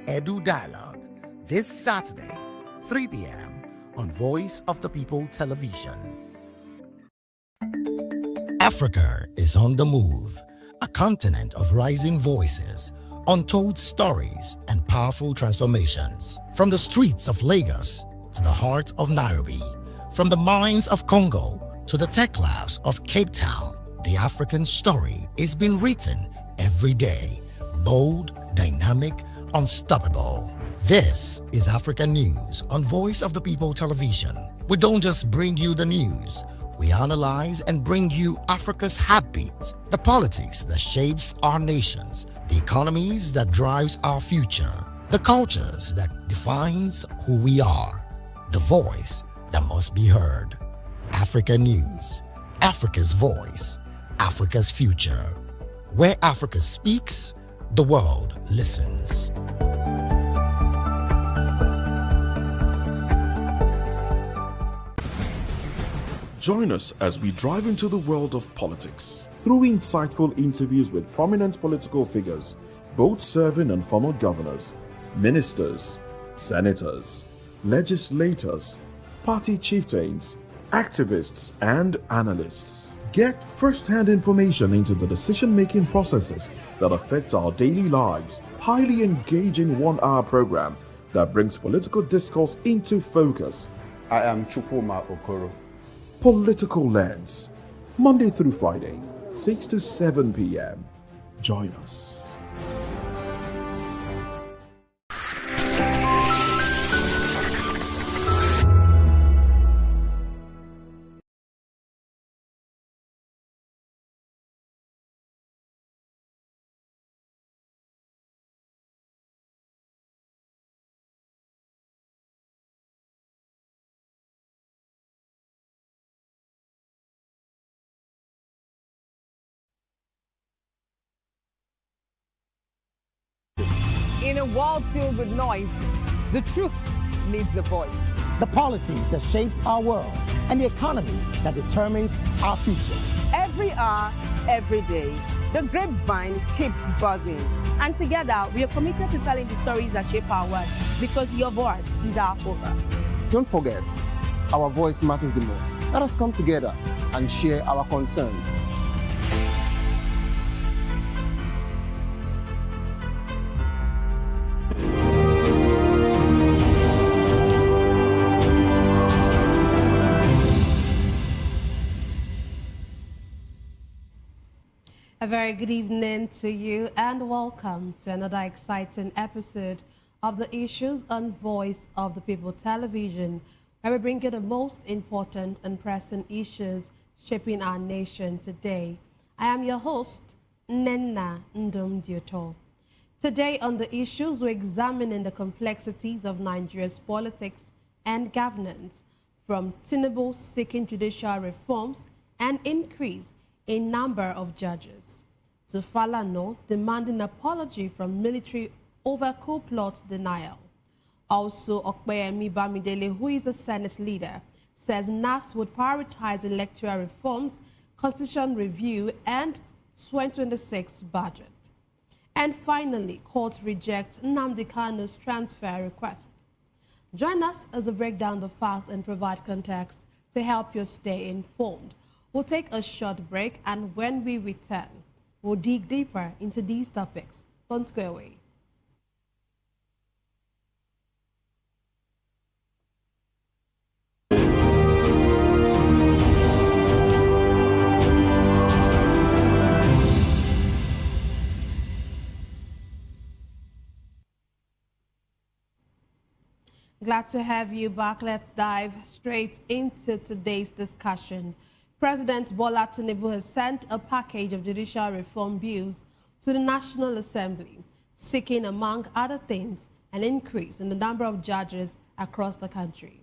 Edu Dialogue this Saturday, 3 p.m. on Voice of the People Television. Africa is on the move, a continent of rising voices, untold stories, and powerful transformations. From the streets of Lagos to the heart of Nairobi, from the mines of Congo to the tech labs of Cape Town, the African story is being written every day. Bold, dynamic, unstoppable. This is African News on Voice of the People Television. We don't just bring you the news. We analyze and bring you Africa's heartbeat, the politics that shapes our nations, the economies that drives our future, the cultures that defines who we are, the voice that must be heard. Africa News, Africa's voice, Africa's future. Where Africa speaks, the world listens. Join us as we drive into the world of politics through insightful interviews with prominent political figures, both serving and former governors, ministers, senators, legislators, party chieftains, activists, and analysts. Get first-hand information into the decision-making processes that affect our daily lives. Highly engaging one-hour program that brings political discourse into focus. I am Chukwuma Okoro. Political Lens, Monday through Friday, 6 to 7 p.m. Join us. In a world filled with noise, the truth needs a voice. The policies that shapes our world and the economy that determines our future. Every hour, every day, the grapevine keeps buzzing. And together, we are committed to telling the stories that shape our world, because your voice is our focus. Don't forget, our voice matters the most. Let us come together and share our concerns. A very good evening to you and welcome to another exciting episode of the Issues on Voice of the People Television, where we bring you the most important and pressing issues shaping our nation today. I am your host, Nenna Ndumdioto. Today on the issues, we're examining the complexities of Nigeria's politics and governance, from Tinubu seeking judicial reforms and increase in number of judges, to Falano demanding apology from military over coup plot denial. Also, Okpeyemi Bamidele, who is the Senate leader, says NAS would prioritize electoral reforms, constitution review, and 2026 budget. And finally, court rejects Nnamdi Kanu's transfer request. Join us as we break down the facts and provide context to help you stay informed. We'll take a short break, and when we return, we'll dig deeper into these topics. Don't go away. Glad to have you back. Let's dive straight into today's discussion. President Bola Tinubu has sent a package of judicial reform bills to the National Assembly, seeking, among other things, an increase in the number of judges across the country.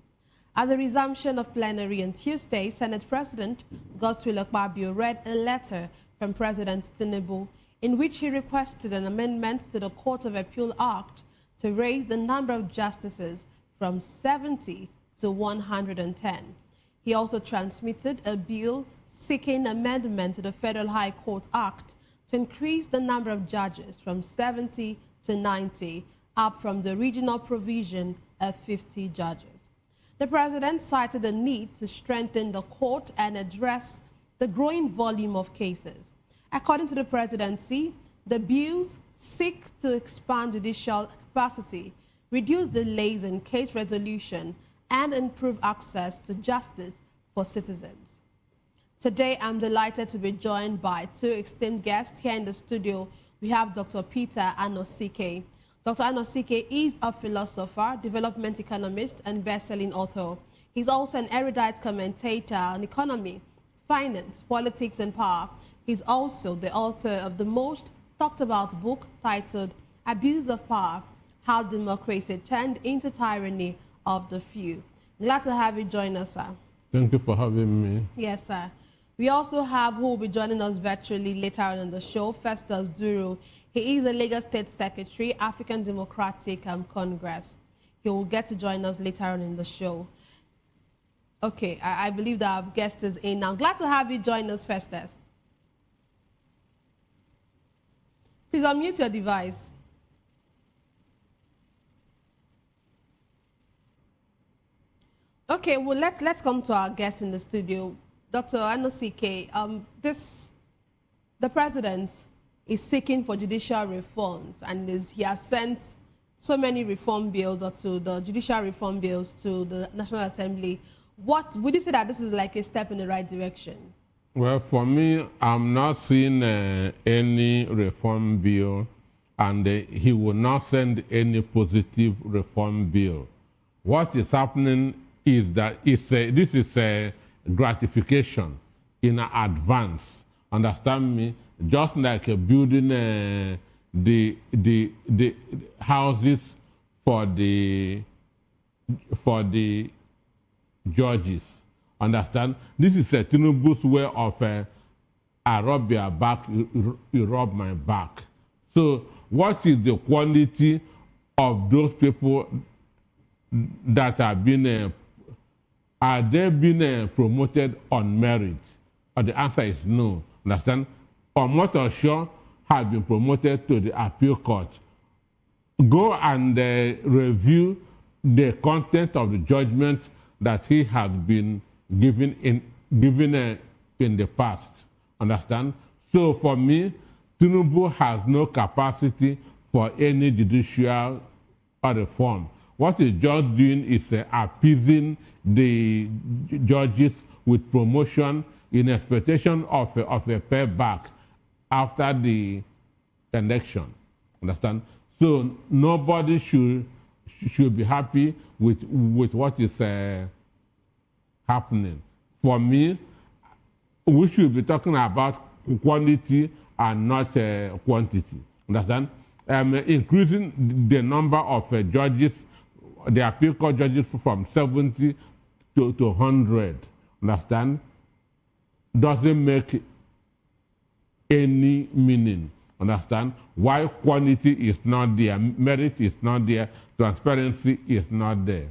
At the resumption of plenary on Tuesday, Senate President Godswill Akpabio read a letter from President Tinubu in which he requested an amendment to the Court of Appeal Act to raise the number of justices from 70 to 110. He also transmitted a bill seeking amendment to the Federal High Court Act to increase the number of judges from 70 to 90, up from the regional provision of 50 judges. The president cited the need to strengthen the court and address the growing volume of cases. According to the presidency, the bills seek to expand judicial capacity, reduce delays in case resolution, and improve access to justice for citizens. Today, I'm delighted to be joined by two esteemed guests here in the studio. We have Dr. Peter Anosike. Dr. Anosike is a philosopher, development economist, and best-selling author. He's also an erudite commentator on economy, finance, politics, and power. He's also the author of the most talked about book titled Abuse of Power, How Democracy Turned into Tyranny of the Few. Glad to have you join us, sir. Thank you for having me. Yes, sir. We also have who will be joining us virtually later on in the show, Festus Duru. He is the Lagos State Secretary, African Democratic Congress. He will get to join us later on in the show. Okay, I believe that our guest is in now. Glad to have you join us, Festus. Please unmute your device. Okay, well, let's come to our guest in the studio. Dr. Anosike, the president is seeking for judicial reforms, and he has sent so many reform bills to the judicial reform bills to the National Assembly. Would you say that this is like a step in the right direction? Well, for me, I'm not seeing any reform bill, and he will not send any positive reform bill. What is happening is that this is a gratification in advance. Understand me? Just like building the houses for the judges. Understand? This is a Tinubu's way of I rub your back, you rub my back. So what is the quality of those people that have been are they being promoted on merit? Or the answer is no. Understand? Omotosho has been promoted to the appeal court. Go and review the content of the judgments that he has been given in the past. Understand? So for me, Tinubu has no capacity for any judicial reform. What he's just doing is appeasing the judges with promotion in expectation of a payback after the election. Understand? So nobody should be happy with what is happening. For me, we should be talking about quality and not quantity. Understand? Increasing the number of judges, the appeal court judges from 70 to 100, understand, doesn't make any meaning. Understand? Why quality is not there, merit is not there, transparency is not there.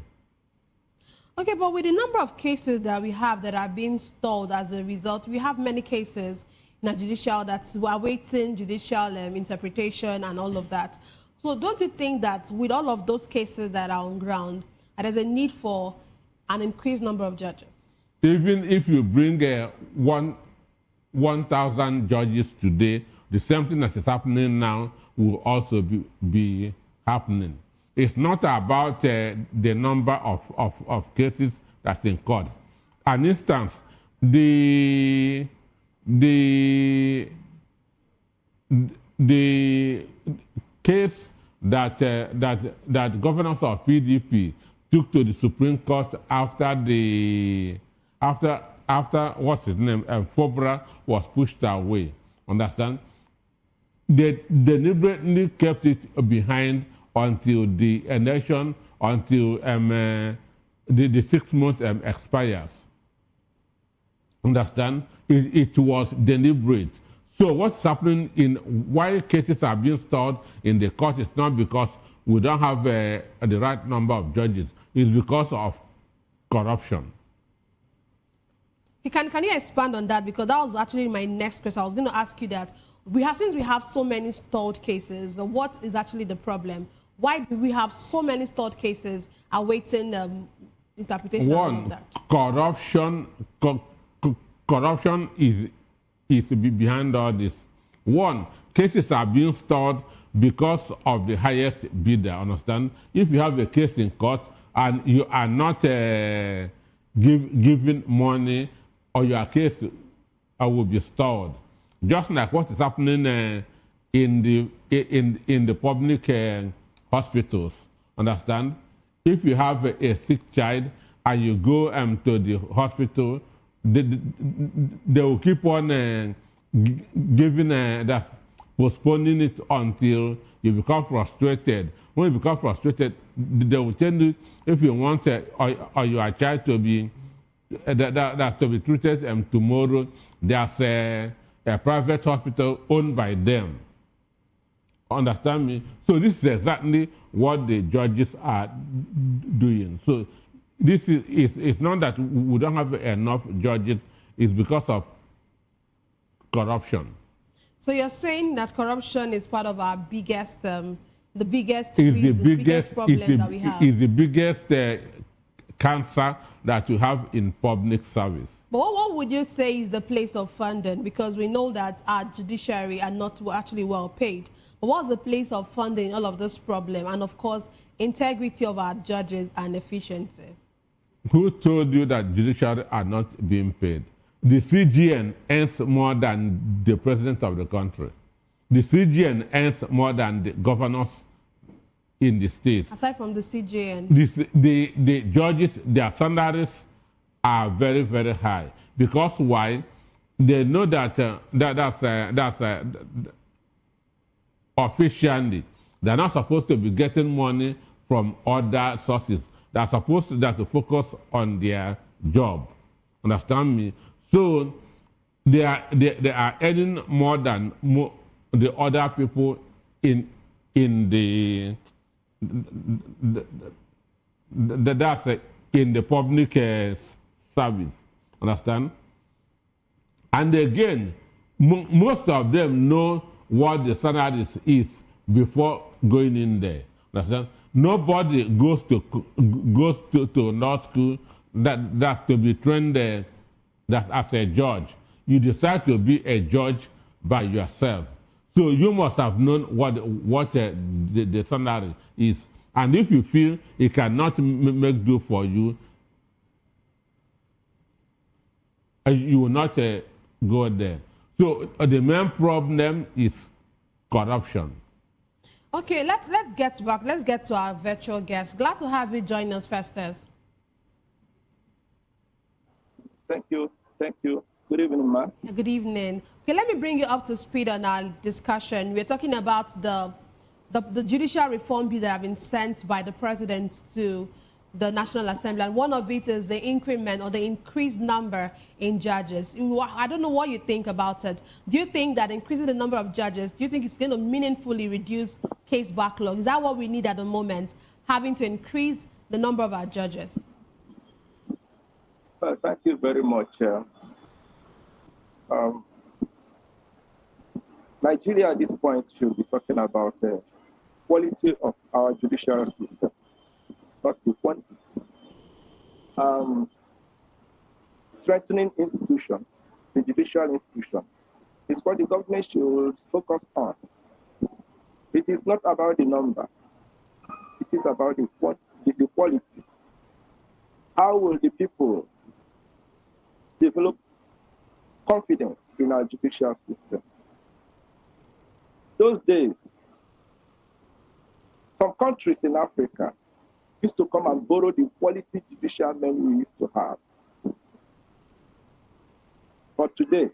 Okay, but with the number of cases that we have that are being stalled as a result, we have many cases in the judicial that's awaiting judicial interpretation and all of that. So don't you think that with all of those cases that are on ground, there's a need for an increased number of judges? Even if you bring 1,000 judges today, the same thing that is happening now will also be happening. It's not about the number of cases that's in court. An instance, the case that governors of PDP took to the Supreme Court after what's his name, Fobra was pushed away. Understand? They deliberately kept it behind until the election, until the 6 months expires. Understand? It was deliberate. So what's happening why cases are being stalled in the court is not because we don't have the right number of judges. It's because of corruption. Can you expand on that? Because that was actually my next question. I was going to ask you that. Since we have so many stalled cases, what is actually the problem? Why do we have so many stored cases awaiting interpretation and all of One, that? corruption is behind all this. One, cases are being stored because of the highest bidder, understand? If you have a case in court and you are not giving money, or your case will be stored. Just like what is happening in the public hospitals, understand? If you have a sick child and you go to the hospital, they will keep on giving that, postponing it until you become frustrated. When you become frustrated, they will tell you if you want or your child to be that to be treated tomorrow, there's a private hospital owned by them. Understand me? So this is exactly what the judges are doing. So this is it's not that we don't have enough judges, it's because of corruption. So you're saying that corruption is part of our biggest, the biggest problem that we have. Is the biggest cancer that you have in public service. But what would you say is the place of funding? Because we know that our judiciary are not actually well paid. But what's the place of funding in all of this problem? And of course, integrity of our judges and efficiency. Who told you that judiciary are not being paid? The CGN earns more than the president of the country. The CGN earns more than the governors in the states. Aside from the CGN. The judges, their salaries are very, very high. Because why? They know that that's officially, they're not supposed to be getting money from other sources. They're supposed to focus on their job. Understand me? So they are earning more than the other people in the that's in the public service. Understand? And again, most of them know what the salaries is before going in there. Understand? Nobody goes to law school that's to be trained that's as a judge. You decide to be a judge by yourself. So you must have known what the salary is. And if you feel it cannot make do for you, you will not go there. So the main problem is corruption. Okay, let's get back. Let's get to our virtual guest. Glad to have you join us, Festus. Thank you. Thank you. Good evening, ma'am. Good evening. Okay, let me bring you up to speed on our discussion. We're talking about the judicial reform bill that have been sent by the president to the National Assembly, and one of it is the increment or the increased number in judges. I don't know what you think about it. Do you think that increasing the number of judges, do you think it's going to meaningfully reduce case backlog? Is that what we need at the moment, having to increase the number of our judges? Well, thank you very much. Nigeria at this point should be talking about the quality of our judicial system, not the quantity. Strengthening institutions, the judicial institutions, is what the government should focus on. It is not about the number. It is about the quality. How will the people develop confidence in our judicial system? Those days, some countries in Africa used to come and borrow the quality judicial men we used to have. But today,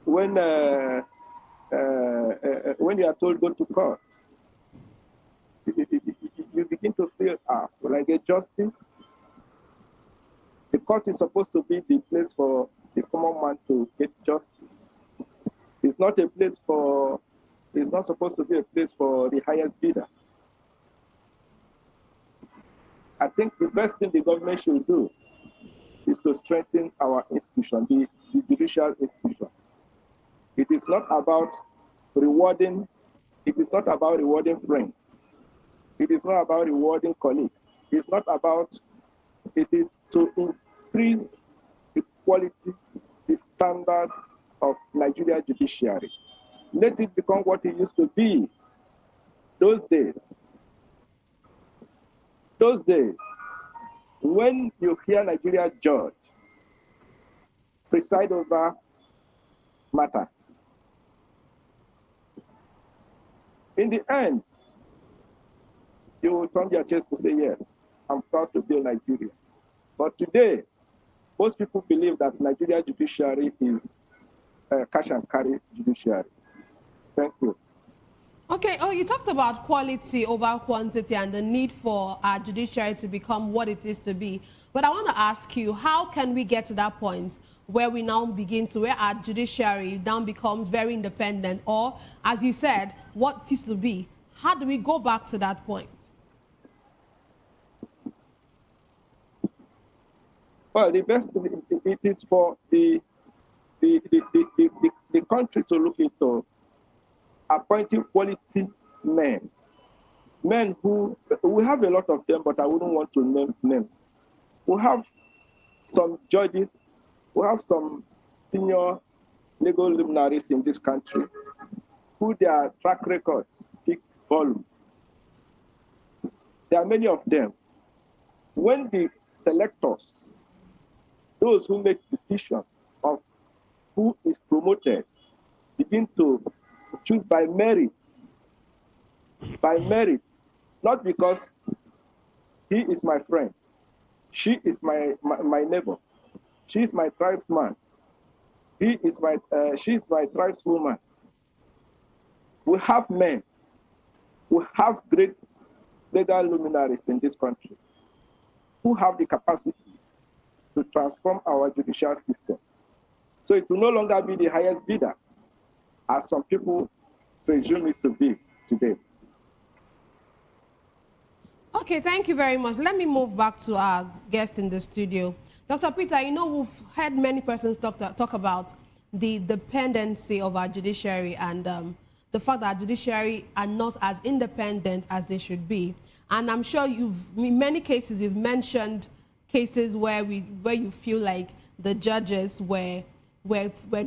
when you are told go to court, you begin to feel, will I get justice? The court is supposed to be the place for the common man to get justice. It's not a place for, it's not supposed to be a place for the highest bidder. I think the best thing the government should do is to strengthen our institution, the judicial institution. It is not about rewarding It is not about rewarding friends. It is not about rewarding colleagues. It's not about, it is to increase the quality, the standard of Nigeria judiciary. Let it become what it used to be those days. Those days, when you hear Nigeria judge preside over matters, in the end, you will turn your chest to say, yes, I'm proud to be a Nigerian. But today, most people believe that Nigeria judiciary is cash and carry judiciary. Thank you. Okay, you talked about quality over quantity and the need for our judiciary to become what it is to be. But I want to ask you, how can we get to that point where we now begin to, where our judiciary now becomes very independent, or, as you said, what it is to be? How do we go back to that point? Well, the best, it is for the country to look into appointing quality men. Men who, we have a lot of them, but I wouldn't want to name names. We have some judges, we have some senior legal luminaries in this country who their track records speak volume. There are many of them. When the selectors, those who make decisions of who is promoted, begin to choose by merit, not because he is my friend, she is my neighbor, she is my tribesman, she is my tribeswoman. We have men, we have great legal luminaries in this country who have the capacity to transform our judicial system. So it will no longer be the highest bidder, as some people presume it to be today. Okay, thank you very much. Let me move back to our guest in the studio. Dr. Peter, you know, we've heard many persons talk about the dependency of our judiciary and the fact that our judiciary are not as independent as they should be. And I'm sure in many cases, you've mentioned cases where you feel like the judges were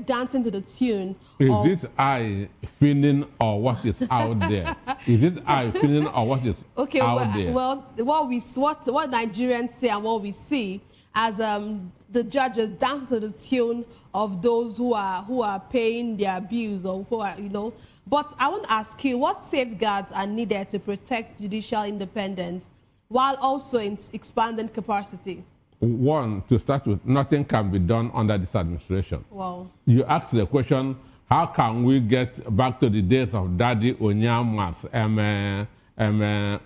dancing to the tune. Is it I feeling or what is out there? Is it I feeling or what is out there? Well, what Nigerians say and what we see as the judges dance to the tune of those who are paying their bills, or who are, you know. But I want to ask you, what safeguards are needed to protect judicial independence while also in expanding capacity? One, to start with, nothing can be done under this administration. Wow. You ask the question, how can we get back to the days of Daddy Onyamas,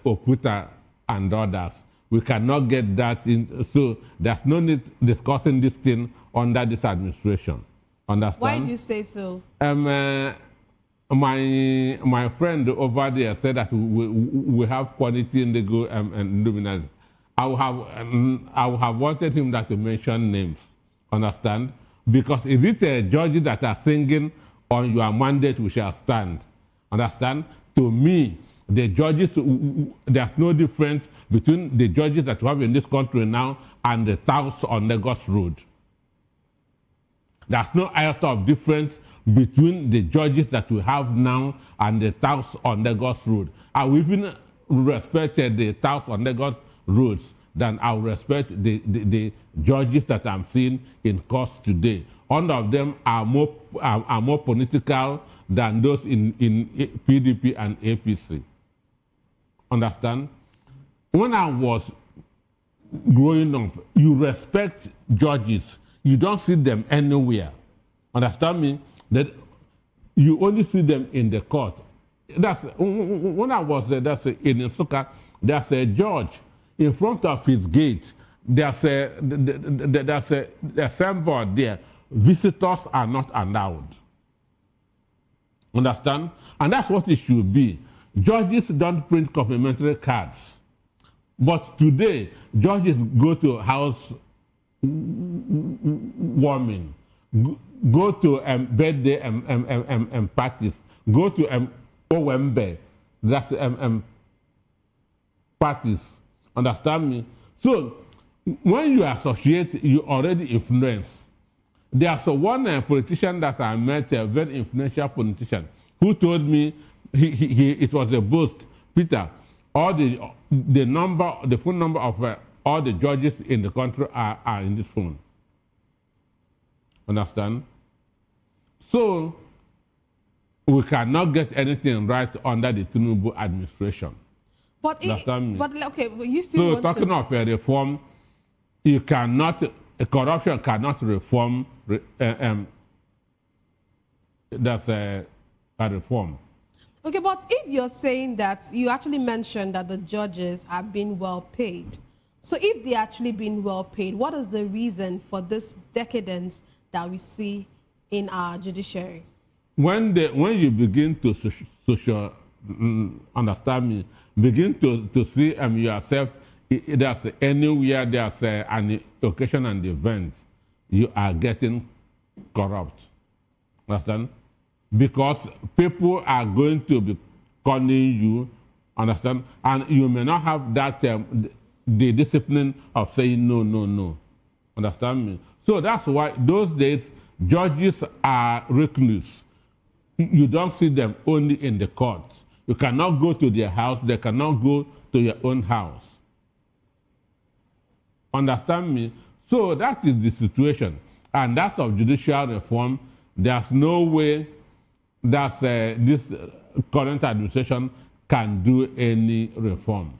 Oputa, and others? We cannot get that in, so there's no need discussing this thing under this administration. Understand? Why do you say so? My friend over there said that we have quality in the go and luminaries. I would have wanted him that to mention names. Understand? Because if it's a judge that are singing on your mandate, we shall stand. Understand? To me, the judges, there's no difference between the judges that we have in this country now and the touts on Lagos Road. There's no iota of difference between the judges that we have now and the touts on Lagos Road. I will even respect the touts on Lagos roads than I will respect the judges that I'm seeing in court today. All of them are more political than those in PDP and APC. Understand? When I was growing up, you respect judges. You don't see them anywhere. Understand me? That you only see them in the court. That's when I was in Nsukka, there's a judge in front of his gate. There's a signboard there. Visitors are not allowed. Understand? And that's what it should be. Judges don't print complimentary cards. But today, judges go to house warming, go to birthday parties, go to OMB, that's parties. Understand me? So when you associate, you already influence. There's one politician that I met, a very influential politician, who told me it was a boast. Peter, all the phone number of all the judges in the country are in this phone. Understand? So we cannot get anything right under the Tinubu administration. But okay, you So still talking of a reform, you cannot, corruption cannot reform. That's a reform. Okay, but if you're saying that, you actually mentioned that the judges have been well paid. So if they actually been well paid, what is the reason for this decadence that we see in our judiciary? When you begin to understand me, begin to see yourself, there's anywhere there's an occasion and event, you are getting corrupt. Understand? Because people are going to be calling you, understand? And you may not have that the discipline of saying no, no, no. Understand me? So that's why those days judges are recluse. You don't see them only in the court. You cannot go to their house. They cannot go to your own house. Understand me? So that is the situation. And that's of judicial reform. There's no way that this current administration can do any reform.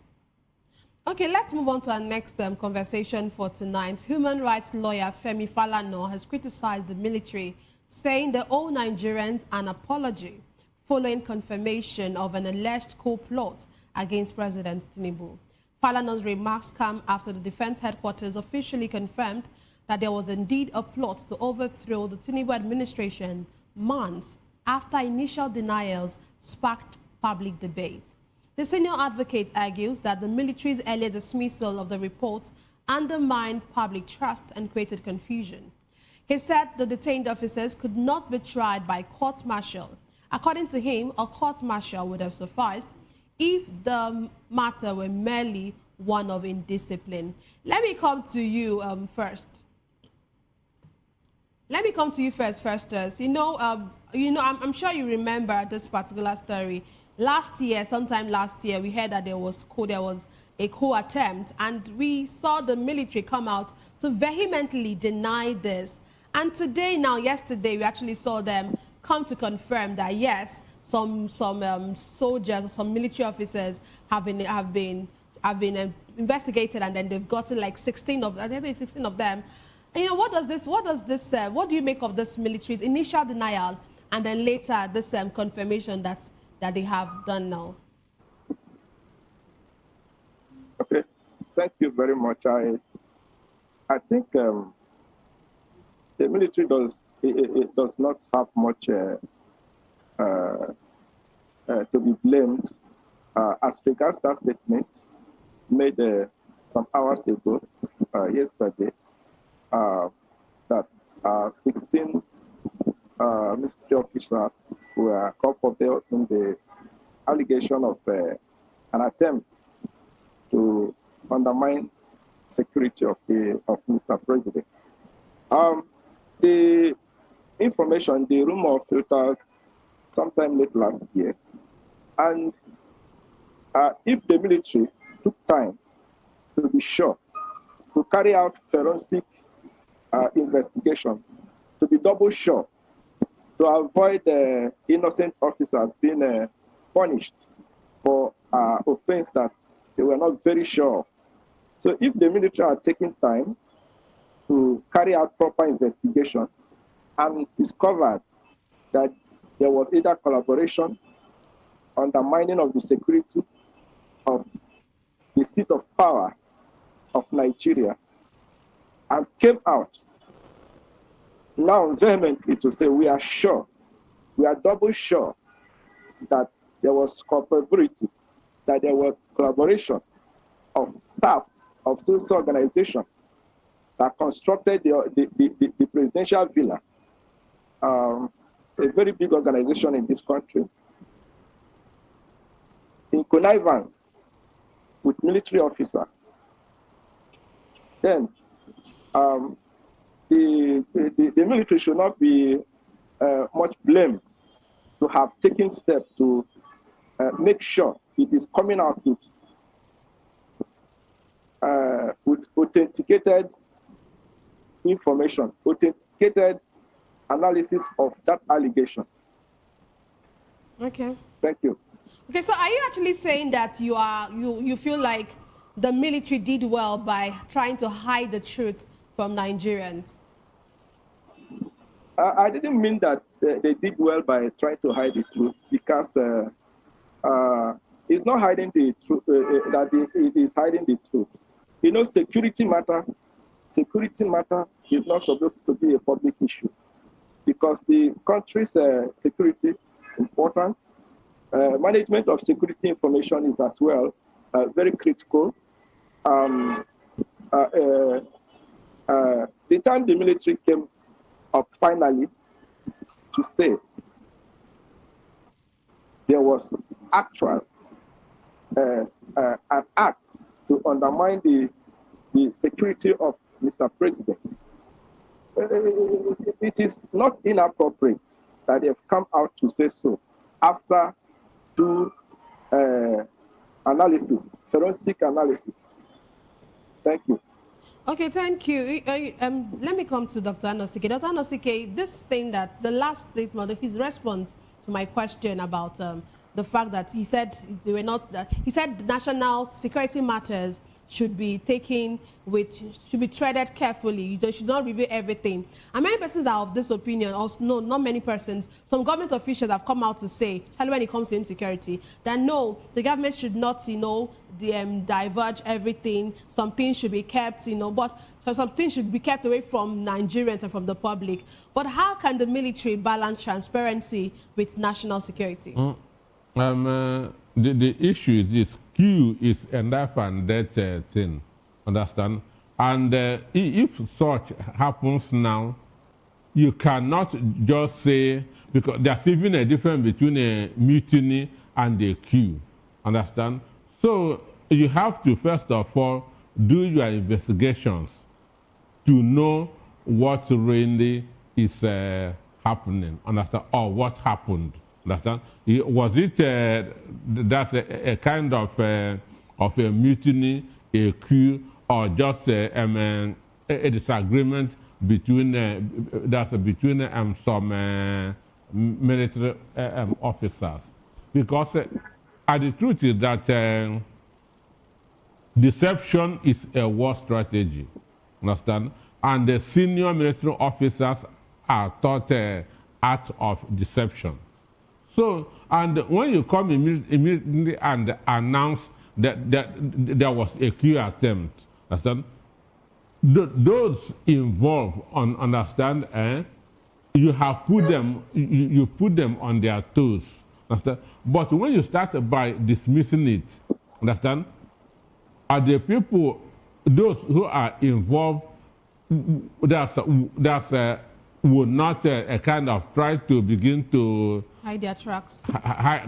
Okay, let's move on to our next conversation for tonight. Human rights lawyer Femi Falana has criticized the military, saying they owe Nigerians an apology following confirmation of an alleged coup plot against President Tinubu. Falana's remarks come after the defense headquarters officially confirmed that there was indeed a plot to overthrow the Tinubu administration months after initial denials sparked public debate. The senior advocate argues that the military's earlier dismissal of the report undermined public trust and created confusion. He said the detained officers could not be tried by court-martial. According to him, a court-martial would have sufficed if the matter were merely one of indiscipline. Let me come to you first. Let me come to you first, Festus. I'm sure you remember this particular story. Sometime last year, we heard that there was a coup attempt, and we saw the military come out to vehemently deny this. And yesterday, we actually saw them come to confirm that yes, some soldiers, some military officers have been investigated, and then they've gotten like 16 of them. And what do you make of this military's initial denial and then later this confirmation that they have done now? Okay, thank you very much. I think the military does not have much to be blamed as regards that statement made some hours ago, yesterday, that 16 military officers were culpable in the allegation of an attempt to undermine security of Mr. President. The information, the rumor filtered sometime late last year, and if the military took time to be sure to carry out forensic investigation, to be double sure, to avoid innocent officers being punished for offense that they were not very sure of. So if the military are taking time to carry out proper investigation and discovered that there was either collaboration, undermining of the security of the seat of power of Nigeria, and came out now vehemently to say we are sure, we are double sure that there was culpability, that there was collaboration of staff of social organization that constructed the presidential villa, a very big organization in this country, in connivance with military officers, then the military should not be much blamed to have taken steps to make sure it is coming out with authenticated information, authenticated analysis of that allegation. Okay. Thank you. Okay, so are you actually saying that you feel like the military did well by trying to hide the truth from Nigerians? I didn't mean that they did well by trying to hide the truth, because it's not hiding the truth, that it is hiding the truth. You know, security matter is not supposed to be a public issue, because the country's security is important. Management of security information is as well very critical. The time the military came up finally to say there was actual an act to undermine the security of Mr. President, it is not inappropriate that they have come out to say so after due analysis, forensic analysis. Thank you. Okay, thank you. Let me come to Dr. Anosike. Dr. Anosike, this thing that the last statement, his response to my question about the fact that he said they were not, he said national security matters should be treaded carefully. They should not reveal everything. And many persons are of this opinion, also, no, not many persons. Some government officials have come out to say, especially when it comes to insecurity, that no, the government should not, diverge everything. Some things should be kept, but some things should be kept away from Nigerians and from the public. But how can the military balance transparency with national security? The issue is this. Coup is a life and death thing, understand? And if such happens now, you cannot just say, because there's even a difference between a mutiny and a coup, understand? So you have to, first of all, do your investigations to know what really is happening, understand, or what happened. Understand? Was it that's a kind of a mutiny, a coup, or just a disagreement between between some military officers? Because the truth is that deception is a war strategy. Understand? And the senior military officers are taught art of deception. So, and when you come immediately and announce that there was a coup attempt, understand? Those involved, understand, you have put them, you put them on their toes, understand? But when you start by dismissing it, understand, are the people, those who are involved, that's would not a kind of try to begin to hide their tracks,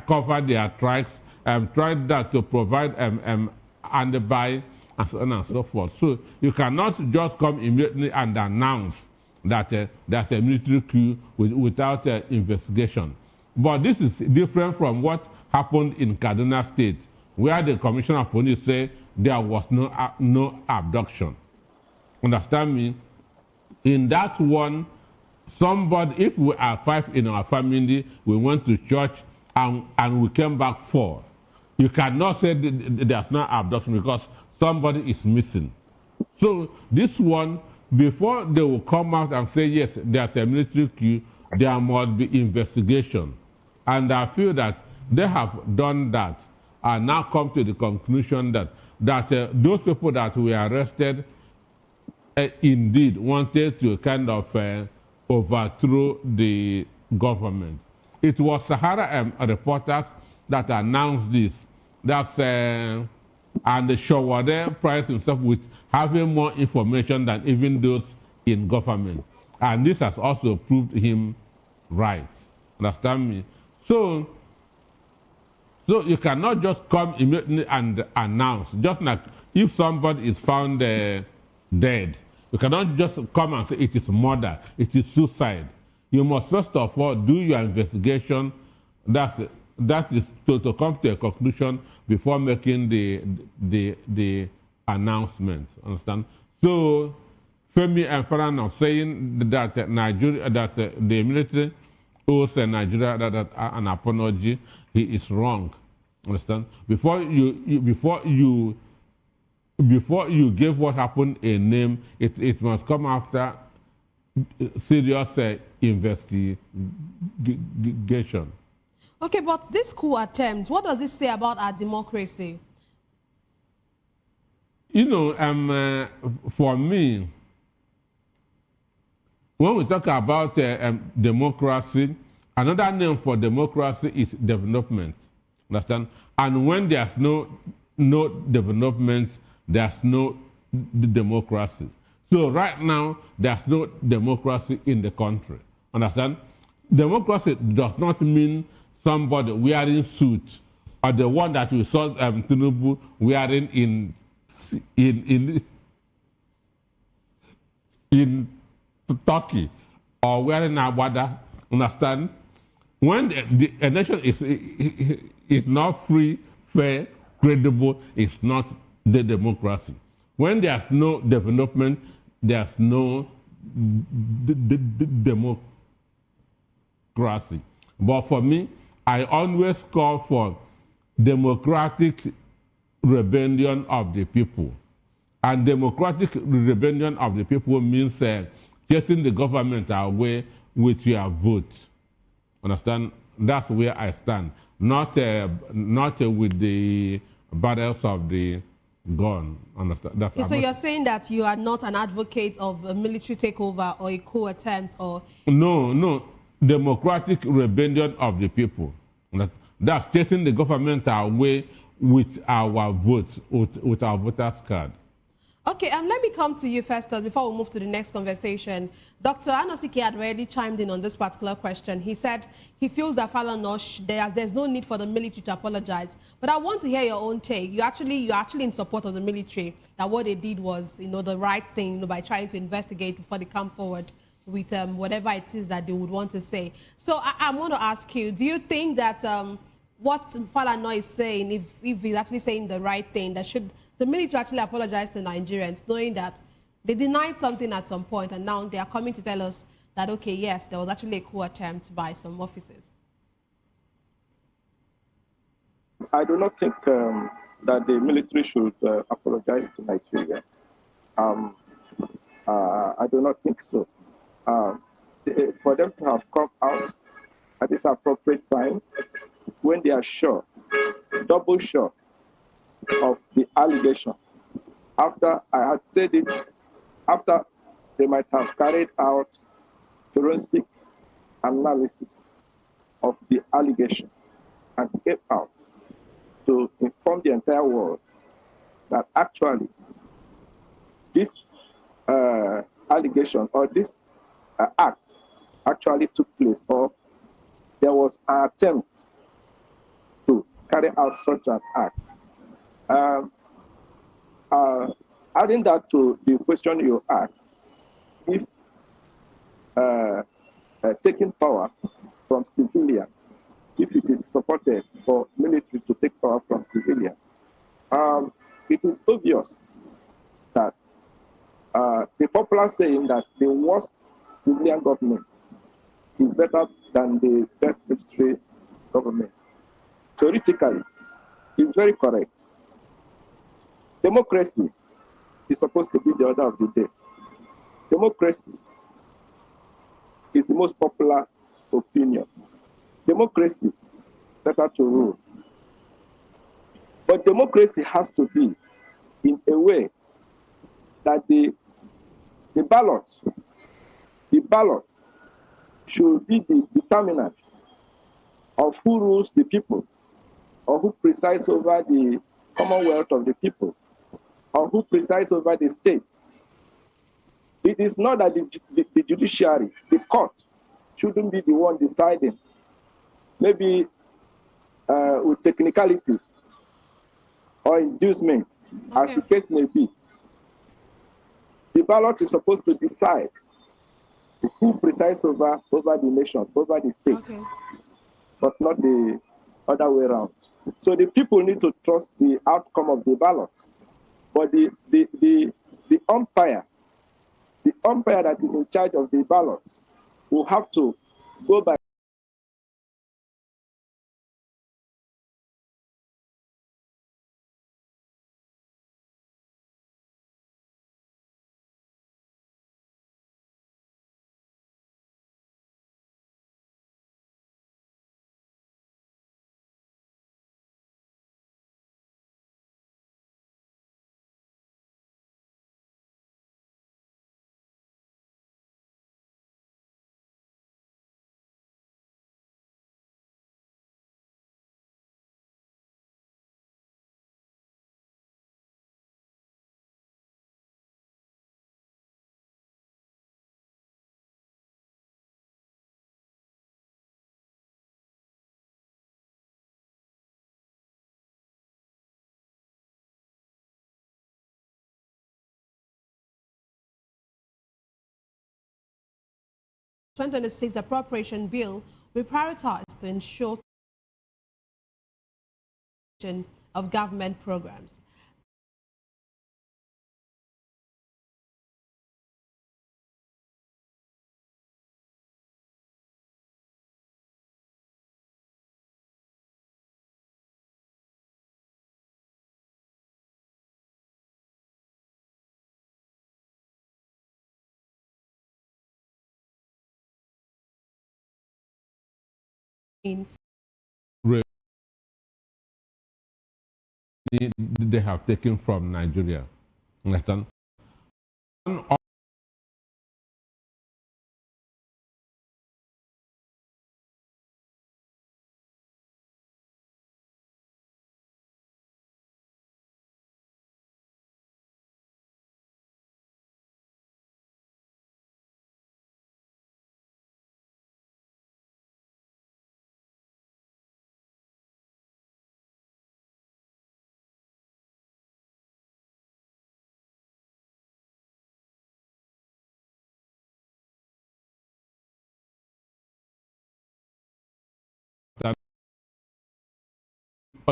cover their tracks, try that to provide alibi, and so on and so forth. So you cannot just come immediately and announce that there's a military coup without investigation. But this is different from what happened in Kaduna State, where the Commissioner of Police said there was no abduction. Understand me? In that one, somebody, if we are 5 in our family, we went to church and we came back 4. You cannot say there's no abduction because somebody is missing. So this one, before they will come out and say, yes, there's a military coup, there must be investigation. And I feel that they have done that and now come to the conclusion that those people that were arrested indeed wanted to kind of overthrow the government. It was Sahara reporters that announced this. That's and Shawade prized himself with having more information than even those in government. And this has also proved him right. Understand me? So So you cannot just come immediately and announce. Just like if somebody is found dead, you cannot just come and say it is murder, it is suicide. You must first of all do your investigation. That is to come to a conclusion before making the announcement. Understand? So Femi and Farhan are saying that Nigeria, that the military owes Nigeria an apology. He is wrong. Understand? Before you give what happened a name, it must come after serious investigation. Okay, but this coup attempt, what does it say about our democracy? You know, for me, when we talk about democracy, another name for democracy is development. Understand? And when there's no development, there's no democracy. So right now, there's no democracy in the country. Understand? Democracy does not mean somebody wearing suit or the one that we saw Tinubu wearing in Turkey or wearing Agbada. Understand? When a nation is not free, fair, credible, it's not the democracy. When there's no development, there's no democracy. But for me, I always call for democratic rebellion of the people. And democratic rebellion of the people means chasing the government away with your vote. Understand? That's where I stand. Not with the barrels of the gun. Understand? Okay, so you're saying that you are not an advocate of a military takeover or a coup attempt or... No. Democratic rebellion of the people. That's chasing the government away with our votes, with our voters' card. Okay, let me come to you first before we move to the next conversation. Dr. Anosike had already chimed in on this particular question. He said he feels that Falanosh, there's no need for the military to apologize. But I want to hear your own take. You're actually in support of the military, that what they did was, the right thing, by trying to investigate before they come forward with whatever it is that they would want to say. So I want to ask you, do you think that what Falana is saying, if he's actually saying the right thing, that should the military actually apologize to Nigerians, knowing that they denied something at some point and now they are coming to tell us that, okay, yes, there was actually a coup attempt by some officers? I do not think that the military should apologize to Nigeria. I do not think so. For them to have come out at this appropriate time, when they are sure, double sure of the allegation, after I had said it, after they might have carried out forensic analysis of the allegation and came out to inform the entire world that actually this allegation or this act actually took place, or there was an attempt to carry out such an act. Adding that to the question you asked, if taking power from civilian, if it is supported for military to take power from civilian, it is obvious that the popular saying that the worst civilian government is better than the best military government, theoretically, is very correct. Democracy is supposed to be the order of the day. Democracy is the most popular opinion. Democracy, better to rule. But democracy has to be in a way that the ballot should be the determinant of who rules the people, or who presides over the commonwealth of the people, or who presides over the state. It is not that the judiciary, the court, shouldn't be the one deciding. Maybe with technicalities or inducement, as the case may be. The ballot is supposed to decide who presides over the nation, over the state, but not the other way around. So the people need to trust the outcome of the ballot. But the umpire that is in charge of the ballots will have to go by The 2026 appropriation bill will prioritize to ensure of government programs. They have taken from Nigeria. Understand?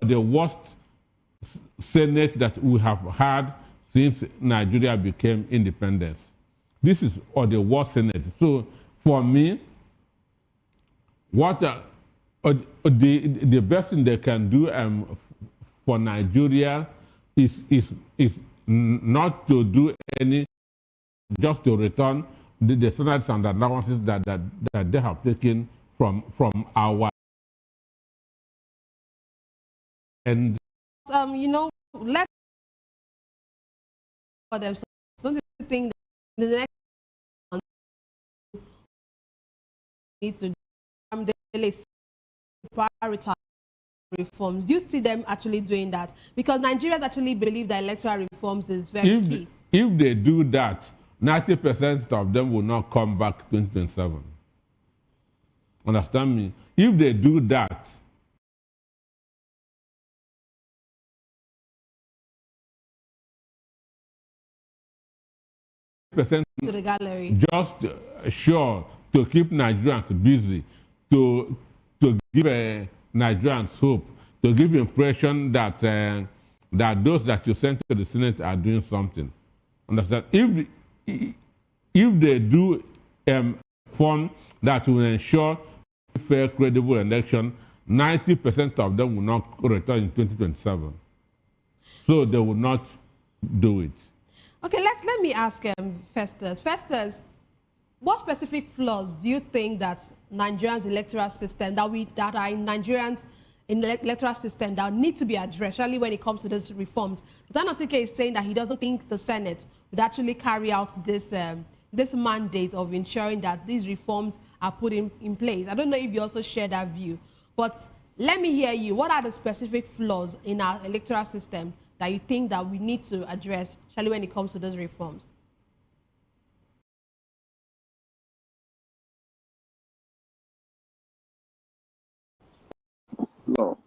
The worst Senate that we have had since Nigeria became independent. This is the worst Senate. So for me, what the best thing they can do for Nigeria is not to do any, just to return the standards and allowances that they have taken from our. And you know, let's for them. So don't you think the next one needs to prioritize reforms? Do you see them actually doing that? Because Nigerians actually believe that electoral reforms is very key. If they do that, 90% of them will not come back 2027. Understand me? If they do that, percent to the gallery, just sure to keep Nigerians busy, to give Nigerians hope, to give impression that that those that you sent to the Senate are doing something. Understand? If they do form that will ensure fair, credible election, 90% of them will not return in 2027. So they will not do it. Okay, let me ask Festus. Festus, what specific flaws do you think that Nigerians' electoral system, that are in Nigerians' electoral system that need to be addressed, especially when it comes to these reforms? Tanosike is saying that he doesn't think the Senate would actually carry out this mandate of ensuring that these reforms are put in place. I don't know if you also share that view, but let me hear you. What are the specific flaws in our electoral system that you think that we need to address, especially when it comes to those reforms? No.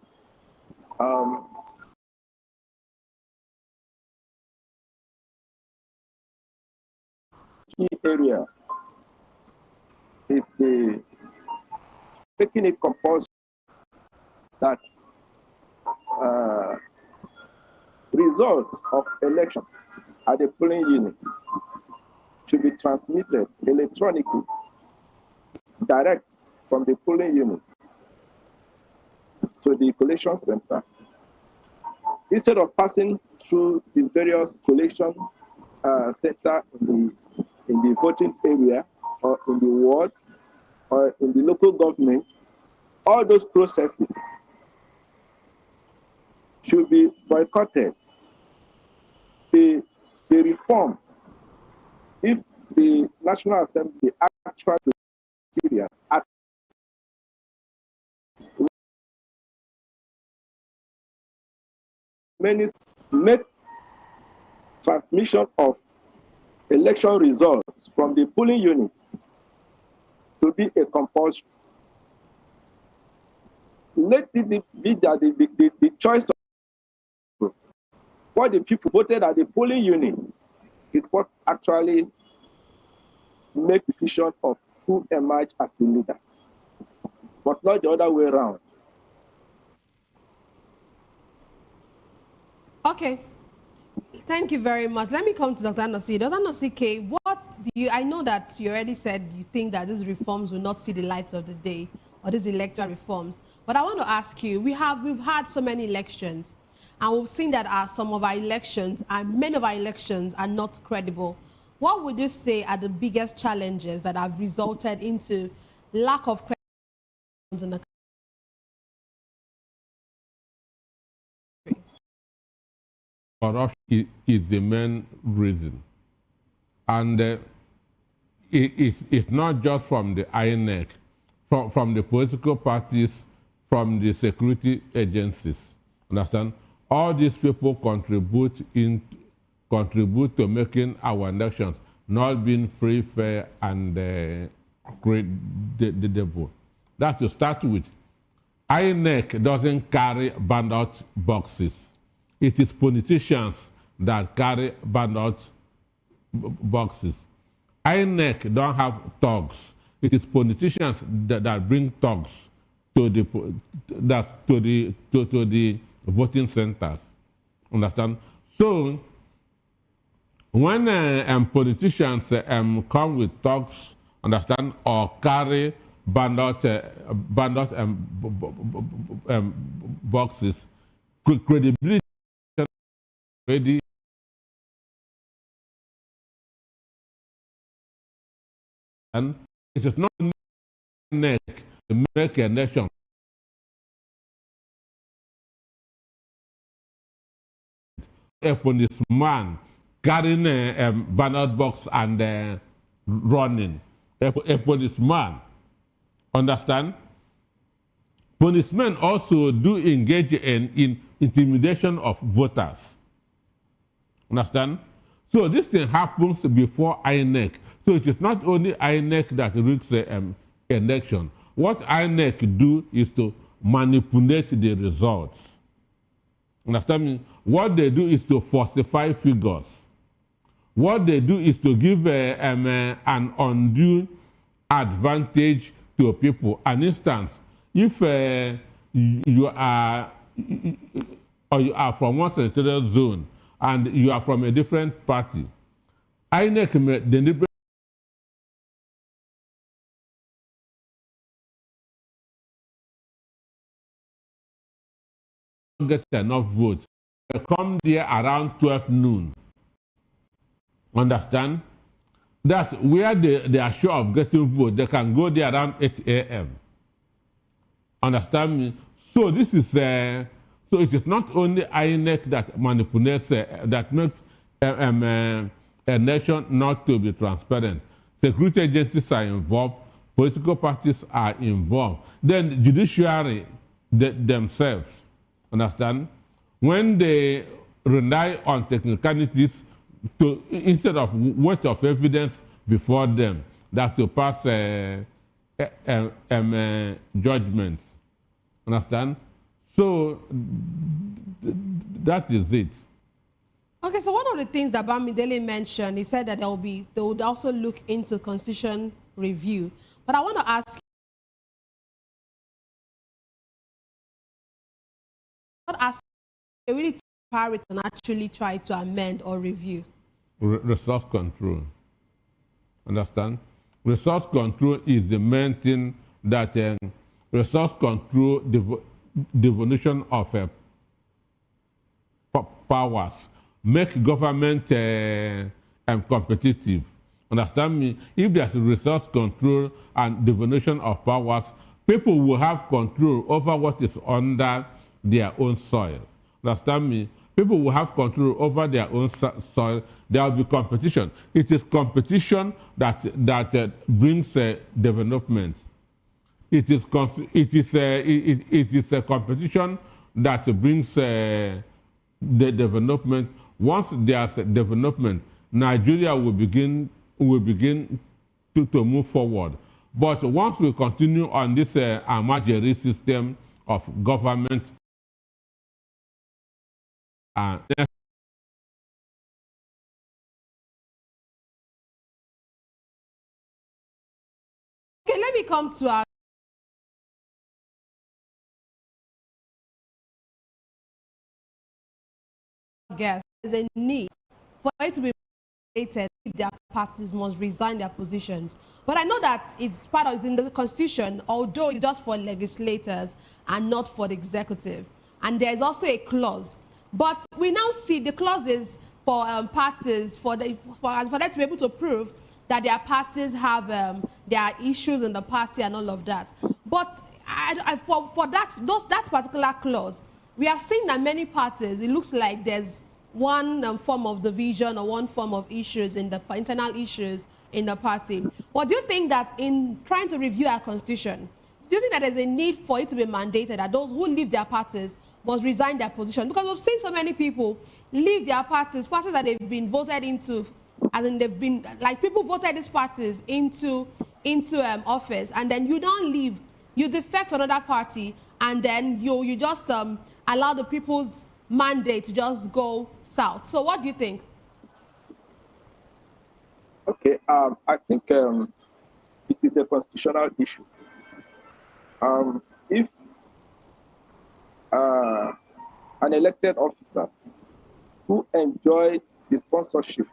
Key area is the making it compulsory that results of elections at the polling unit should be transmitted electronically, direct from the polling unit to the collation center, instead of passing through the various collation center in the voting area or in the ward or in the local government. All those processes should be boycotted. The reform, if the National Assembly actually make transmission of election results from the polling unit to be a compulsion. Let it be that the choice of what the people voted at the polling unit is what actually make decision of who emerge as the leader, but not the other way around. Okay. Thank you very much. Let me come to Dr. Anosi. Dr. Anosi, what do you, I know that you already said you think that these reforms will not see the light of the day, or these electoral reforms. But I want to ask you, we've had so many elections, and we've seen that some of our elections and many of our elections are not credible. What would you say are the biggest challenges that have resulted into lack of credibility in the country? Corruption is the main reason. And it's not just from the INEC, from the political parties, from the security agencies. Understand? All these people contribute to making our elections not being free, fair, and credible. That's to start with. INEC doesn't carry ballot boxes. It is politicians that carry ballot boxes. INEC don't have thugs. It is politicians that bring thugs to the voting centers. Understand? So when politicians come with thugs, understand, or carry ballot boxes, credibility already and it is not neck to make a nation. A policeman carrying a ballot box and running. A policeman. Understand? Policemen also do engage in intimidation of voters. Understand? So this thing happens before INEC. So it is not only INEC that rigs the election. What INEC do is to manipulate the results. Understand me? What they do is to falsify figures. What they do is to give an undue advantage to people. An instance, if you are from one senatorial zone and you are from a different party, INEC may deliberately get enough votes. They come there around 12 noon. Understand? That's where they are sure of getting votes. They can go there around 8 a.m. Understand me? So this is so it is not only INEC that manipulates, that makes a nation not to be transparent. Security agencies are involved. Political parties are involved. Then the judiciary themselves. Understand? When they rely on technicalities to, instead of weight of evidence before them, that to pass judgments. Understand? So that is it. Okay, so one of the things that Bamidele mentioned, he said that they would also look into constitution review. But I want to ask, they really take power and actually try to amend or review? Resource control. Understand? Resource control is the main thing that resource control, devolution of powers, make government competitive. Understand me? If there's resource control and devolution of powers, people will have control over what is under their own soil. Understand me? People will have control over their own soil. There will be competition. It is competition that brings development. It is a competition that brings the development. Once there's development, Nigeria will begin to move forward. But once we continue on this emergency system of government, okay, let me come to our guest. There's a need for it to be stated if their parties must resign their positions. But I know that it's in the constitution, although it's just for legislators and not for the executive. And there's also a clause. But we now see the clauses for parties for them to be able to prove that their parties have their issues in the party and all of that. But for that particular clause, we have seen that many parties, it looks like there's one form of division or one form of issues in the internal issues in the party. What do you think that in trying to review our constitution, do you think that there's a need for it to be mandated that those who leave their parties must resign their position? Because we've seen so many people leave their parties that they've been voted into, as in they've been, like people voted these parties into office, and then you don't leave, you defect to another party, and then you just allow the people's mandate to just go south. So what do you think? Okay, I think it is a constitutional issue. If an elected officer who enjoyed the sponsorship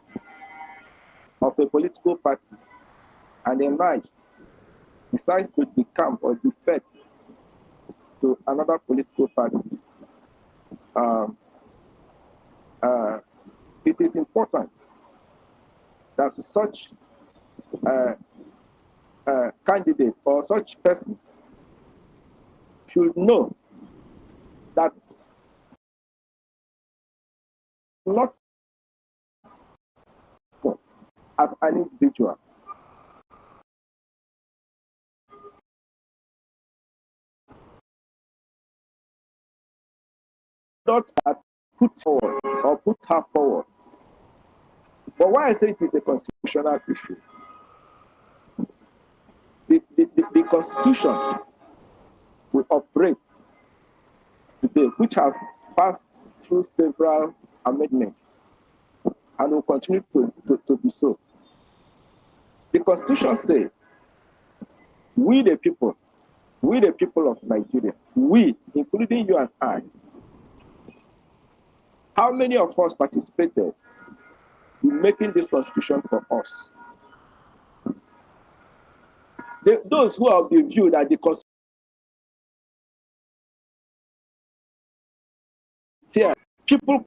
of a political party and a night decides to decamp or defect to another political party, it is important that such candidate or such person should know that not as an individual, not put forward or put her forward. But why I say it is a constitutional issue, the Constitution will operate today, which has passed through several amendments and will continue to be so. The Constitution says, we the people of Nigeria, we, including you and I, how many of us participated in making this Constitution for us? Those who have the view that the Constitution, people,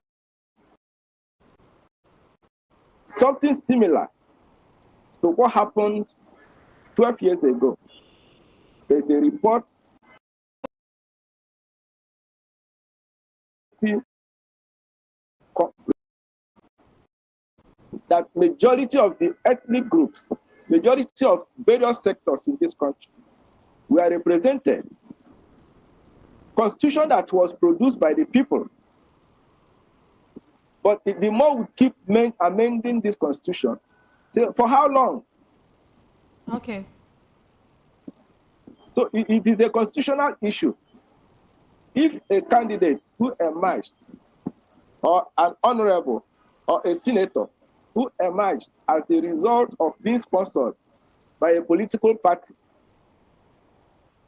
something similar to what happened 12 years ago. There's a report that majority of the ethnic groups, majority of various sectors in this country were represented. Constitution that was produced by the people. But the more we keep amending this constitution, for how long? Okay. So it is a constitutional issue. If a candidate who emerged, or an honorable, or a senator who emerged as a result of being sponsored by a political party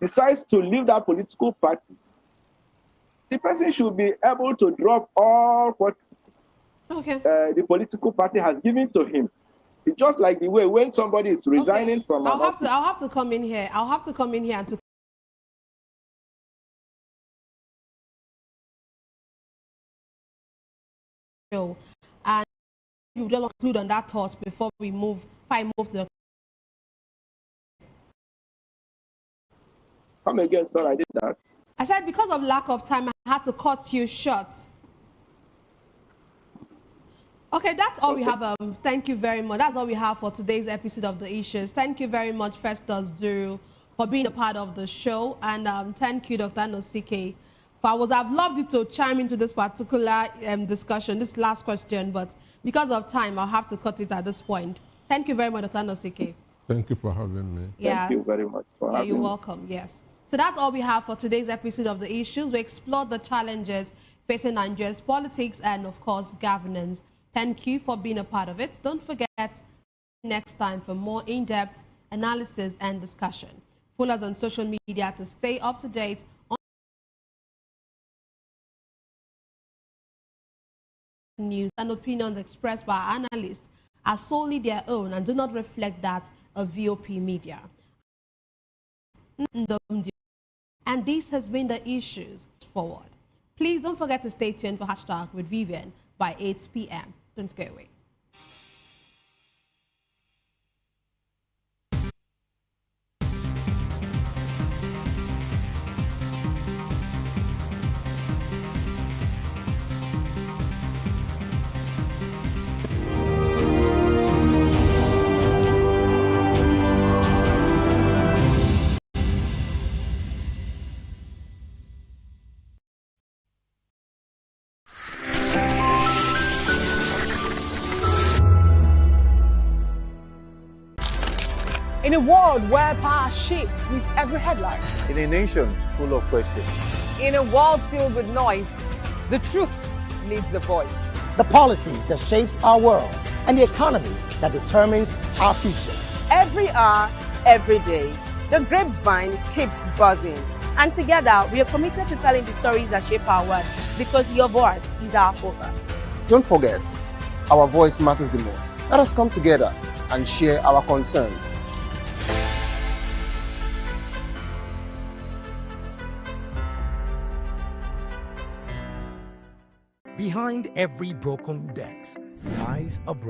decides to leave that political party, the person should be able to drop all what the political party has given to him. It's just like the way when somebody is resigning from an office. I'll have to come in here. I'll have to come in here and to show, and you will conclude on that thought before we move. If I move to the Come again, sir. I did that. I said because of lack of time, I had to cut you short. Okay, that's all we have. Thank you very much. That's all we have for today's episode of The Issues. Thank you very much, Festus Duru, for being a part of the show. And thank you, Dr. Nosike. I've loved you to chime into this particular discussion, this last question, but because of time, I'll have to cut it at this point. Thank you very much, Dr. Nosike. Thank you for having me. Yeah. Thank you very much for having me. You're welcome, yes. So that's all we have for today's episode of The Issues. We explored the challenges facing Nigeria's politics and, of course, governance. Thank you for being a part of it. Don't forget next time for more in-depth analysis and discussion. Follow us on social media to stay up to date on news and opinions expressed by our analysts are solely their own and do not reflect that of VOP media. And this has been The Issues Forward. Please don't forget to stay tuned for Hashtag with Vivian by 8 p.m. Don't go away. In a world where power shifts with every headline. In a nation full of questions. In a world filled with noise, the truth needs the voice. The policies that shapes our world and the economy that determines our future. Every hour, every day, the grapevine keeps buzzing. And together, we are committed to telling the stories that shape our world because your voice is our focus. Don't forget, our voice matters the most. Let us come together and share our concerns. Behind every broken desk lies a broken